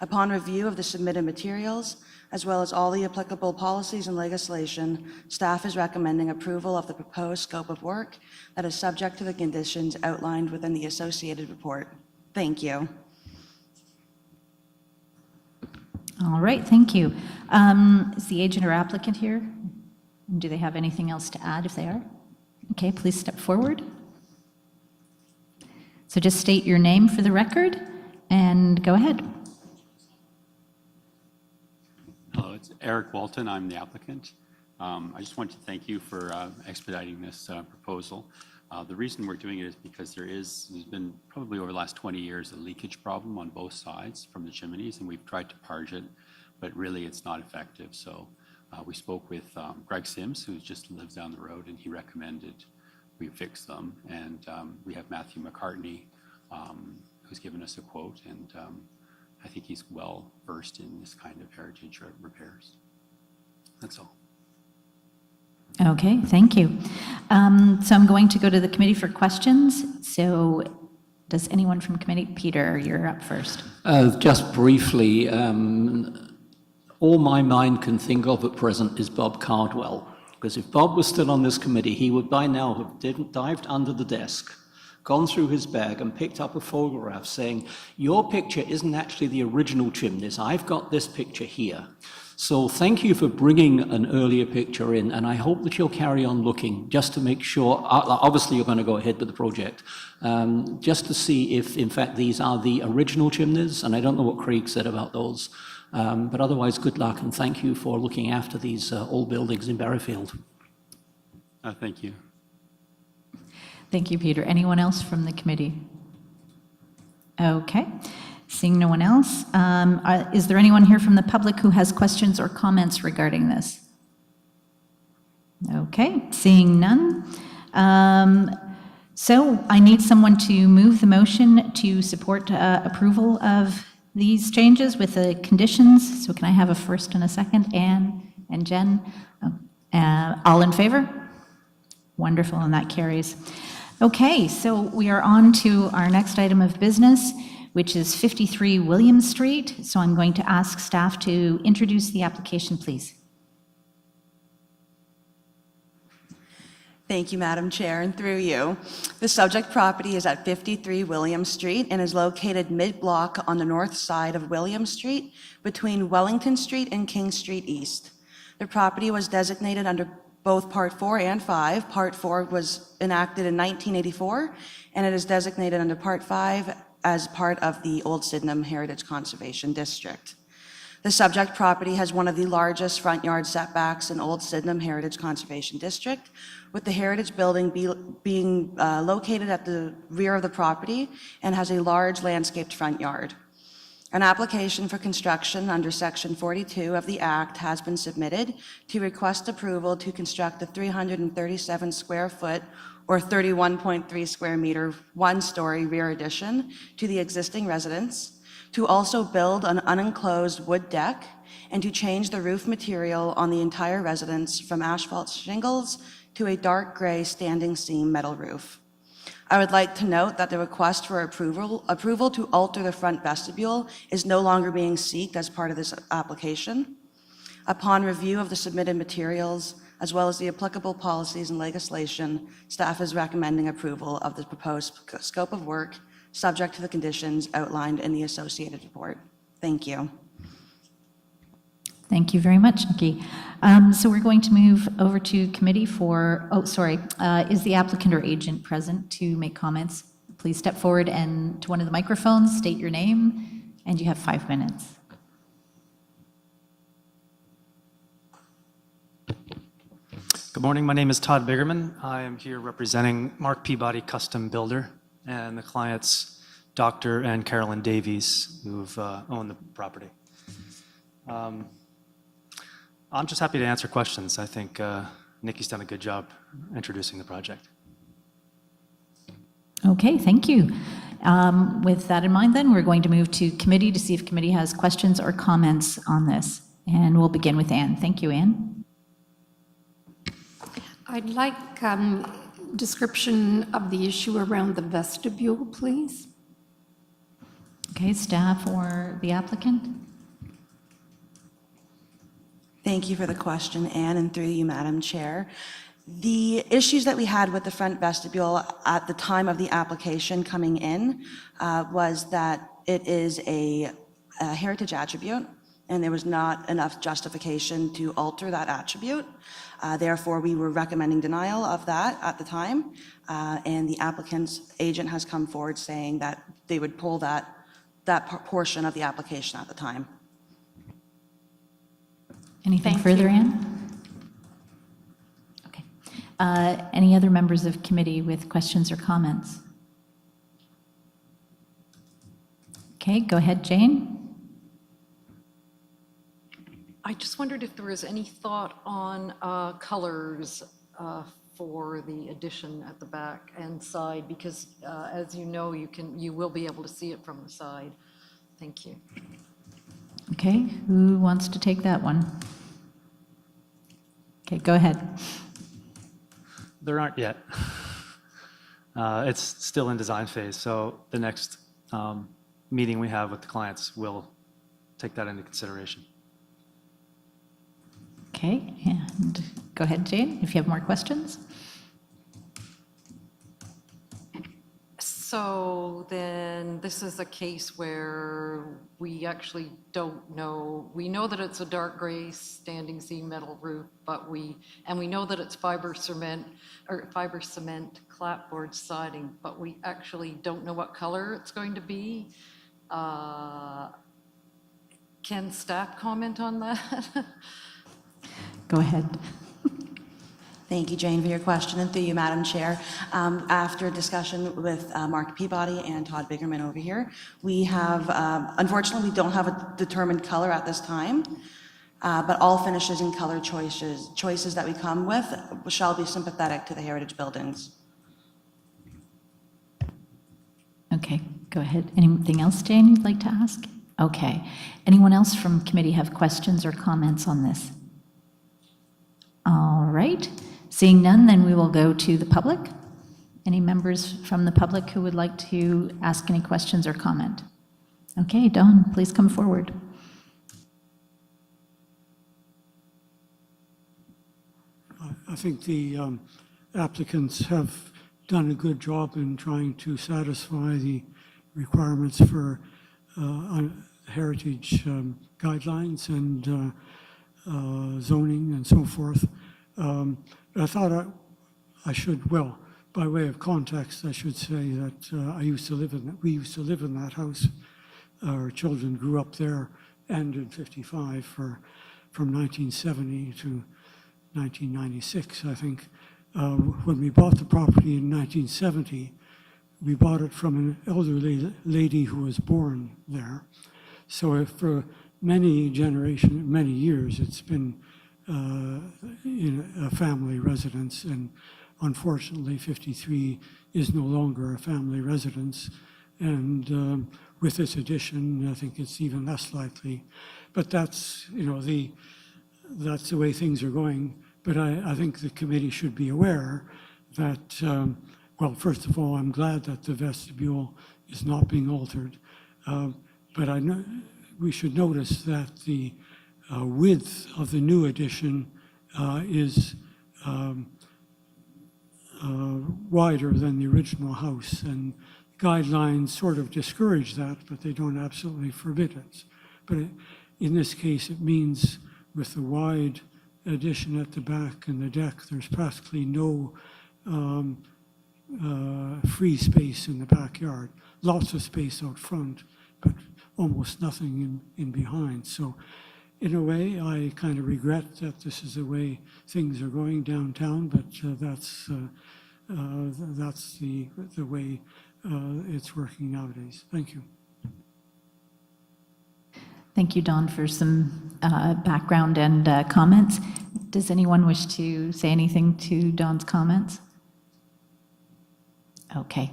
Upon review of the submitted materials, as well as all the applicable policies and legislation, staff is recommending approval of the proposed scope of work that is subject to the conditions outlined within the associated report. Thank you. All right, thank you. Is the agent or applicant here? Do they have anything else to add if they are? Okay, please step forward. So just state your name for the record and go ahead. Hello, it's Eric Walton. I'm the applicant. I just want to thank you for expediting this proposal. The reason we're doing it is because there's been probably over the last 20 years a leakage problem on both sides from the chimneys, and we've tried to purge it, but really it's not effective. So we spoke with Greg Sims, who just lives down the road, and he recommended we fix them. And we have Matthew McCartney, who's given us a quote, and I think he's well versed in this kind of heritage repairs. That's all. Okay, thank you. So I'm going to go to the committee for questions. So does anyone from committee? Peter, you're up first. Just briefly, all my mind can think of at present is Bob Cardwell. Because if Bob was still on this committee, he would by now have dived under the desk, gone through his bag and picked up a photograph saying, your picture isn't actually the original chimneys. I've got this picture here. So thank you for bringing an earlier picture in, and I hope that you'll carry on looking just to make sure, obviously you're going to go ahead with the project, just to see if in fact these are the original chimneys, and I don't know what Craig said about those, but otherwise good luck and thank you for looking after these old buildings in Berryfield. Thank you. Thank you, Peter. Anyone else from the committee? Okay. Seeing no one else, is there anyone here from the public who has questions or comments regarding this? Okay, seeing none. So I need someone to move the motion to support approval of these changes with the conditions. So can I have a first and a second? Anne and Jen? All in favor? Wonderful, and that carries. Okay, so we are on to our next item of business, which is 53 William Street. So I'm going to ask staff to introduce the application, please. Thank you, Madam Chair, and through you. The subject property is at 53 William Street and is located mid-block on the north side of William Street between Wellington Street and King Street East. The property was designated under both Part 4 and 5. Part 4 was enacted in 1984, and it is designated under Part 5 as part of the Old Sydenham Heritage Conservation District. The subject property has one of the largest front yard setbacks in Old Sydenham Heritage Conservation District, with the heritage building being located at the rear of the property and has a large landscaped front yard. An application for construction under Section 42 of the Act has been submitted to request approval to construct a 337 square foot or 31.3 square meter, one-story rear addition to the existing residence, to also build an unenclosed wood deck, and to change the roof material on the entire residence from asphalt shingles to a dark gray standing seam metal roof. I would like to note that the request for approval to alter the front vestibule is no longer being sought as part of this application. Upon review of the submitted materials, as well as the applicable policies and legislation, staff is recommending approval of the proposed scope of work, subject to the conditions outlined in the associated report. Thank you. Thank you very much, Nikki. So we're going to move over to committee for, is the applicant or agent present to make comments? Please step forward and to one of the microphones, state your name, and you have 5 minutes. Good morning, my name is Todd Biggerman. I am here representing Mark Peabody Custom Builder and the clients Dr. and Carolyn Davies, who've owned the property. I'm just happy to answer questions. I think Nikki's done a good job introducing the project. Okay, thank you. With that in mind, then, we're going to move to committee to see if committee has questions or comments on this. And we'll begin with Anne. Thank you, Anne. I'd like description of the issue around the vestibule, please. Okay, staff or the applicant? Thank you for the question, Anne, and through you, Madam Chair. The issues that we had with the front vestibule at the time of the application coming in was that it is a heritage attribute, and there was not enough justification to alter that attribute. Therefore, we were recommending denial of that at the time, and the applicant's agent has come forward saying that they would pull that portion of the application at the time. Anything further, Anne? Okay. Any other members of committee with questions or comments? Okay, go ahead, Jane. I just wondered if there was any thought on colors for the addition at the back and side, because as you know, you will be able to see it from the side. Thank you. Okay, who wants to take that one? Okay, go ahead. There aren't yet. It's still in design phase, so the next meeting we have with the clients will take that into consideration. Okay, and go ahead, Jane, if you have more questions. So then this is a case where we actually don't know. We know that it's a dark gray standing seam metal roof, but we know that it's fiber cement clapboard siding, but we actually don't know what color it's going to be. Can staff comment on that? Go ahead. Thank you, Jane, for your question, and through you, Madam Chair. After discussion with Mark Peabody and Todd Biggerman over here, we have, unfortunately, we don't have a determined color at this time, but all finishes and color choices that we come with shall be sympathetic to the heritage buildings. Okay, go ahead. Anything else, Jane, you'd like to ask? Okay. Anyone else from committee have questions or comments on this? All right. Seeing none, then we will go to the public. Any members from the public who would like to ask any questions or comment? Okay, Dawn, please come forward. I think the applicants have done a good job in trying to satisfy the requirements for heritage guidelines and zoning and so forth. I thought I should, well, by way of context, I should say that we used to live in that house. Our children grew up there and in 55 from 1970 to 1996, I think. When we bought the property in 1970, we bought it from an elderly lady who was born there. So for many years, it's been in a family residence, and unfortunately 53 is no longer a family residence, and with this addition I think it's even less likely. But that's, that's the way things are going. But I think the committee should be aware that, well, first of all, I'm glad that the vestibule is not being altered, but I know we should notice that the width of the new addition is wider than the original house, and guidelines sort of discourage that, but they don't absolutely forbid it. But in this case, it means with the wide addition at the back and the deck, there's practically no free space in the backyard. Lots of space out front, but almost nothing in behind. So in a way, I kind of regret that this is the way things are going downtown, but that's the way it's working nowadays. Thank you. Thank you, Dawn, for some background and comments. Does anyone wish to say anything to Dawn's comments? Okay,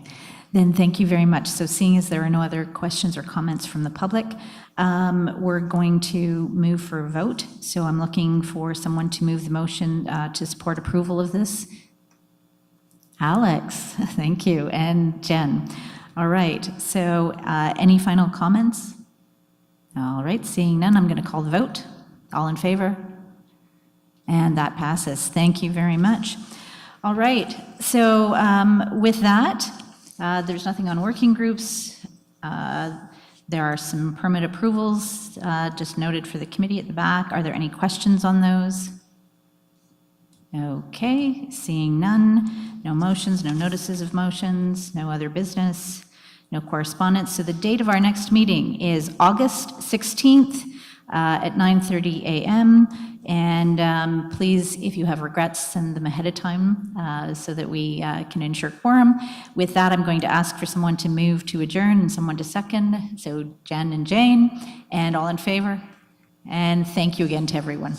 then thank you very much. So seeing as there are no other questions or comments from the public, we're going to move for a vote. So I'm looking for someone to move the motion to support approval of this. Alex, thank you, and Jen. All right, so any final comments? All right, seeing none, I'm going to call the vote. All in favor? And that passes. Thank you very much. All right, so with that, there's nothing on working groups. There are some permit approvals just noted for the committee at the back. Are there any questions on those? Okay, seeing none. No motions, no notices of motions, no other business. No correspondence. So the date of our next meeting is August 16th at 9:30 a.m. And please, if you have regrets, send them ahead of time so that we can ensure quorum. With that, I'm going to ask for someone to move to adjourn and someone to second. So Jen and Jane, and all in favor. And thank you again to everyone.